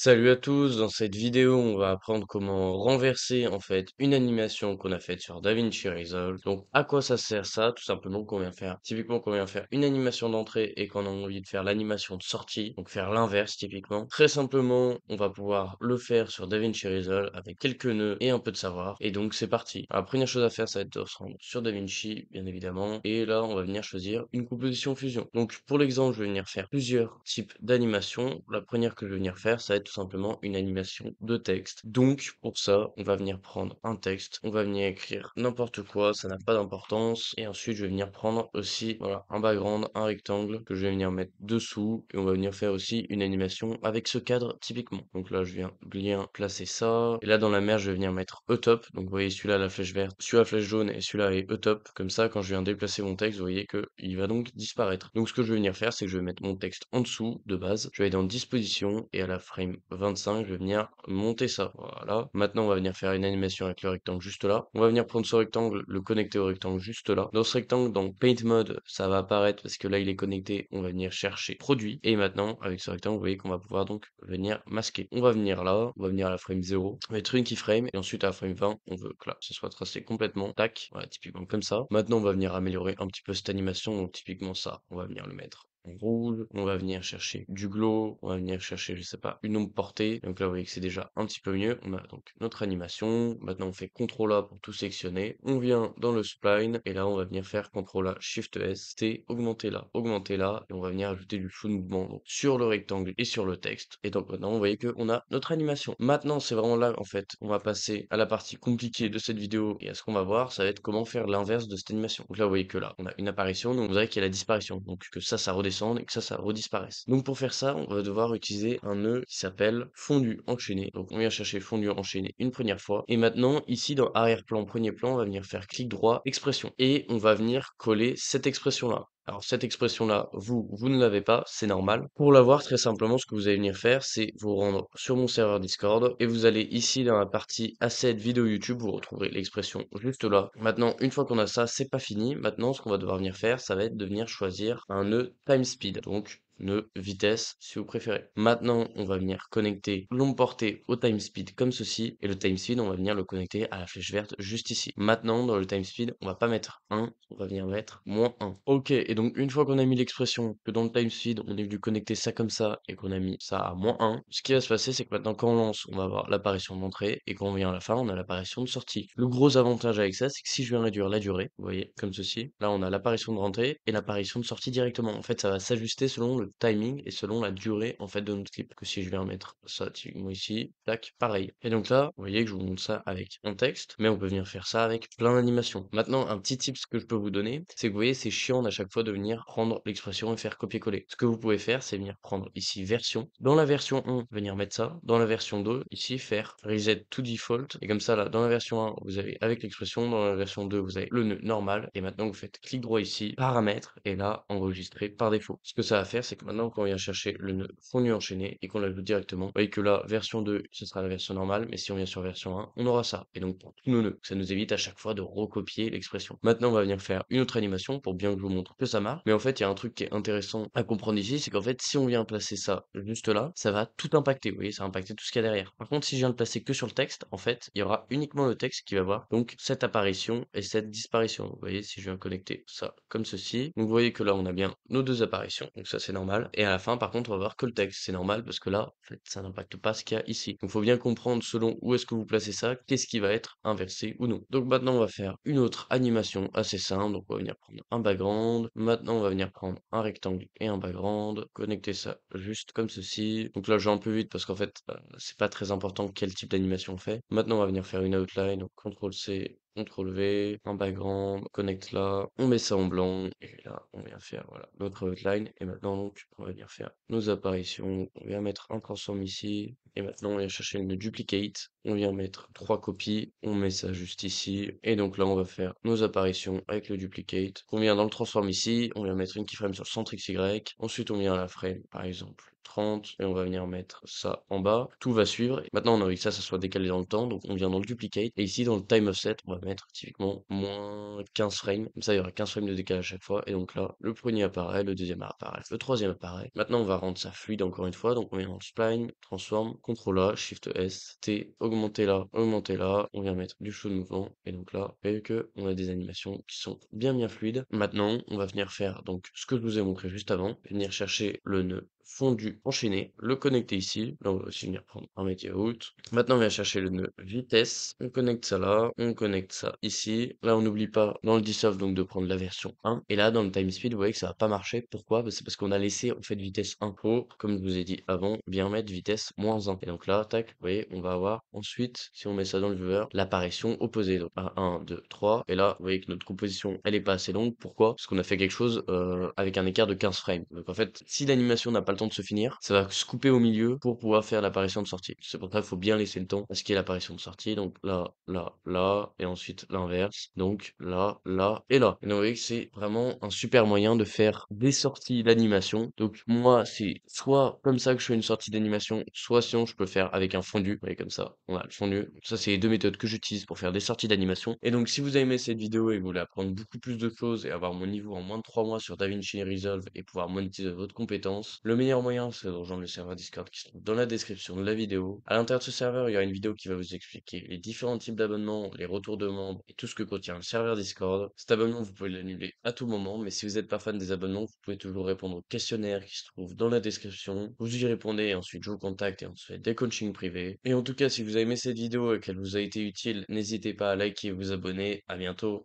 Salut à tous, dans cette vidéo on va apprendre comment renverser en fait une animation qu'on a faite sur DaVinci Resolve. Donc à quoi ça sert ça? Tout simplement qu'on vient faire, typiquement qu'on vient faire une animation d'entrée et qu'on a envie de faire l'animation de sortie, donc faire l'inverse typiquement. Très simplement on va pouvoir le faire sur DaVinci Resolve avec quelques nœuds et un peu de savoir. Et donc c'est parti. Alors, la première chose à faire ça va être de se rendre sur DaVinci bien évidemment. Et là on va venir choisir une composition fusion. Donc pour l'exemple je vais venir faire plusieurs types d'animations. La première que je vais venir faire ça va être tout simplement une animation de texte. Donc, pour ça, on va venir prendre un texte, on va venir écrire n'importe quoi, ça n'a pas d'importance. Et ensuite, je vais venir prendre aussi, voilà, un background, un rectangle que je vais venir mettre dessous. Et on va venir faire aussi une animation avec ce cadre typiquement. Donc là, je viens bien placer ça. Et là, dans la mer, je vais venir mettre E-top. Donc, vous voyez, celui-là, la flèche verte, celui-là, la flèche jaune et celui-là est E-top. Comme ça, quand je viens déplacer mon texte, vous voyez que il va donc disparaître. Donc, ce que je vais venir faire, c'est que je vais mettre mon texte en dessous de base. Je vais aller dans disposition et à la frame 25, je vais venir monter ça. Voilà. Maintenant, on va venir faire une animation avec le rectangle juste là. On va venir prendre ce rectangle, le connecter au rectangle juste là. Dans ce rectangle, dans Paint Mode, ça va apparaître parce que là, il est connecté. On va venir chercher produit. Et maintenant, avec ce rectangle, vous voyez qu'on va pouvoir donc venir masquer. On va venir là, on va venir à la frame 0, on va mettre une keyframe et ensuite à la frame 20, on veut que là, ce soit tracé complètement. Tac, voilà, typiquement comme ça. Maintenant, on va venir améliorer un petit peu cette animation. Donc, typiquement ça, on va venir le mettre en rouge, on va venir chercher du glow, on va venir chercher, je sais pas, une ombre portée. Donc là, vous voyez que c'est déjà un petit peu mieux. On a donc notre animation. Maintenant, on fait CTRL A pour tout sectionner. On vient dans le spline et là, on va venir faire CTRL A, SHIFT S, T, augmenter là, et on va venir ajouter du flou de mouvement donc, sur le rectangle et sur le texte. Et donc maintenant, vous voyez qu'on a notre animation. Maintenant, c'est vraiment là, en fait, on va passer à la partie compliquée de cette vidéo et à ce qu'on va voir, ça va être comment faire l'inverse de cette animation. Donc là, vous voyez que là, on a une apparition, donc vous verrez qu'il y a la disparition. Donc que ça redescende et que ça redisparaisse. Donc pour faire ça, on va devoir utiliser un nœud qui s'appelle fondu enchaîné. Donc on vient chercher fondu enchaîné une première fois. Et maintenant, ici dans arrière-plan, premier plan, on va venir faire clic droit, expression. Et on va venir coller cette expression-là. Alors cette expression-là, vous ne l'avez pas, c'est normal. Pour l'avoir, très simplement, ce que vous allez venir faire, c'est vous rendre sur mon serveur Discord et vous allez ici dans la partie Asset vidéo YouTube, vous retrouverez l'expression juste là. Maintenant, une fois qu'on a ça, c'est pas fini. Maintenant, ce qu'on va devoir venir faire, ça va être de venir choisir un nœud time speed. Donc, nœud vitesse si vous préférez. Maintenant, on va venir connecter l'ombre portée au time speed comme ceci et le time speed, on va venir le connecter à la flèche verte juste ici. Maintenant, dans le time speed, on va pas mettre 1, on va venir mettre -1. Ok, et donc une fois qu'on a mis l'expression que dans le time speed, on est venu connecter ça comme ça et qu'on a mis ça à -1, ce qui va se passer, c'est que maintenant quand on lance, on va avoir l'apparition d'entrée et quand on vient à la fin, on a l'apparition de sortie. Le gros avantage avec ça, c'est que si je viens réduire la durée, vous voyez, comme ceci, là on a l'apparition de rentrée et l'apparition de sortie directement. En fait, ça va s'ajuster selon le timing et selon la durée en fait de notre clip. Que si je viens mettre ça typiquement ici, tac, pareil. Et donc là, vous voyez que je vous montre ça avec un texte, mais on peut venir faire ça avec plein d'animations. Maintenant, un petit tip que je peux vous donner, c'est que vous voyez, c'est chiant à chaque fois de venir prendre l'expression et faire copier-coller. Ce que vous pouvez faire, c'est venir prendre ici version. Dans la version 1, venir mettre ça. Dans la version 2, ici, faire reset to default. Et comme ça, là, dans la version 1, vous avez avec l'expression. Dans la version 2, vous avez le nœud normal. Et maintenant, vous faites clic droit ici, paramètres, et là, enregistrer par défaut. Ce que ça va faire, c'est que maintenant, quand on vient chercher le nœud fondu enchaîné et qu'on l'ajoute directement, vous voyez que là, version 2, ce sera la version normale, mais si on vient sur version 1, on aura ça. Et donc, pour tous nos nœuds, ça nous évite à chaque fois de recopier l'expression. Maintenant, on va venir faire une autre animation pour bien que je vous montre que ça marche. Mais en fait, il y a un truc qui est intéressant à comprendre ici, c'est qu'en fait, si on vient placer ça juste là, ça va tout impacter. Vous voyez, ça va impacter tout ce qu'il y a derrière. Par contre, si je viens le placer que sur le texte, en fait, il y aura uniquement le texte qui va voir donc cette apparition et cette disparition. Vous voyez, si je viens connecter ça comme ceci, donc vous voyez que là, on a bien nos deux apparitions. Donc ça, c'est normal. Et à la fin, par contre, on va voir que le texte. C'est normal parce que là, en fait, ça n'impacte pas ce qu'il y a ici. Donc, il faut bien comprendre selon où est-ce que vous placez ça, qu'est-ce qui va être inversé ou non. Donc maintenant, on va faire une autre animation assez simple. Donc, on va venir prendre un background. Maintenant, on va venir prendre un rectangle et un background. Connecter ça juste comme ceci. Donc là, je vais un peu vite parce qu'en fait, c'est pas très important quel type d'animation on fait. Maintenant, on va venir faire une outline. Donc, CTRL-C, CTRL-V, un background, on connecte là, on met ça en blanc, et là, on vient faire, voilà, notre outline. Et maintenant, donc, on va venir faire nos apparitions. On vient mettre un transform ici. Et maintenant, on vient chercher une duplicate. On vient mettre 3 copies. On met ça juste ici. Et donc là, on va faire nos apparitions avec le duplicate. On vient dans le transform ici. On vient mettre une keyframe sur le centre XY. Ensuite, on vient à la frame, par exemple, 30 et on va venir mettre ça en bas. Tout va suivre. Et maintenant, on a envie que ça soit décalé dans le temps. Donc, on vient dans le duplicate. Et ici, dans le time offset, on va mettre typiquement moins 15 frames. Comme ça, il y aura 15 frames de décalage à chaque fois. Et donc là, le premier apparaît, le deuxième apparaît, le troisième apparaît. Maintenant, on va rendre ça fluide encore une fois. Donc, on vient dans le spline, transform, CTRL A, Shift S, T, augmenter là, on vient mettre du flou de mouvement, et donc là, vous voyez que on a des animations qui sont bien fluides. Maintenant, on va venir faire donc ce que je vous ai montré juste avant, venir chercher le nœud fondu enchaîné, le connecter ici. Là, on va aussi venir prendre un métier route. Maintenant, on vient chercher le nœud vitesse. On connecte ça là, on connecte ça ici. Là, on n'oublie pas dans le dissolve donc de prendre la version 1. Et là, dans le time speed, vous voyez que ça va pas marcher. Pourquoi? Bah, c'est parce qu'on a laissé en fait vitesse 1 pour, comme je vous ai dit avant, bien mettre vitesse moins 1. Et donc là, tac, vous voyez, on va avoir ensuite, si on met ça dans le viewer, l'apparition opposée. Donc 1, 2, 3. Et là, vous voyez que notre composition, elle est pas assez longue. Pourquoi? Parce qu'on a fait quelque chose avec un écart de 15 frames. Donc en fait, si l'animation n'a pas le temps de se finir, ça va se couper au milieu pour pouvoir faire l'apparition de sortie. C'est pour ça qu'il faut bien laisser le temps à ce qu'il y ait l'apparition de sortie. Donc là, et ensuite l'inverse. Donc là, et là. Et donc vous voyez que c'est vraiment un super moyen de faire des sorties d'animation. Donc moi, c'est soit comme ça que je fais une sortie d'animation, soit sinon je peux faire avec un fondu. Vous voyez comme ça, on a le fondu. Ça, c'est les deux méthodes que j'utilise pour faire des sorties d'animation. Et donc si vous avez aimé cette vidéo et que vous voulez apprendre beaucoup plus de choses et avoir mon niveau en moins de 3 mois sur DaVinci Resolve et pouvoir monétiser votre compétence, le meilleur moyen, c'est de rejoindre le serveur Discord qui se trouve dans la description de la vidéo. À l'intérieur de ce serveur, il y aura une vidéo qui va vous expliquer les différents types d'abonnements, les retours de membres et tout ce que contient le serveur Discord. Cet abonnement, vous pouvez l'annuler à tout moment, mais si vous n'êtes pas fan des abonnements, vous pouvez toujours répondre au questionnaire qui se trouve dans la description. Vous y répondez et ensuite je vous contacte et on se fait des coachings privés. Et en tout cas, si vous avez aimé cette vidéo et qu'elle vous a été utile, n'hésitez pas à liker et vous abonner. À bientôt.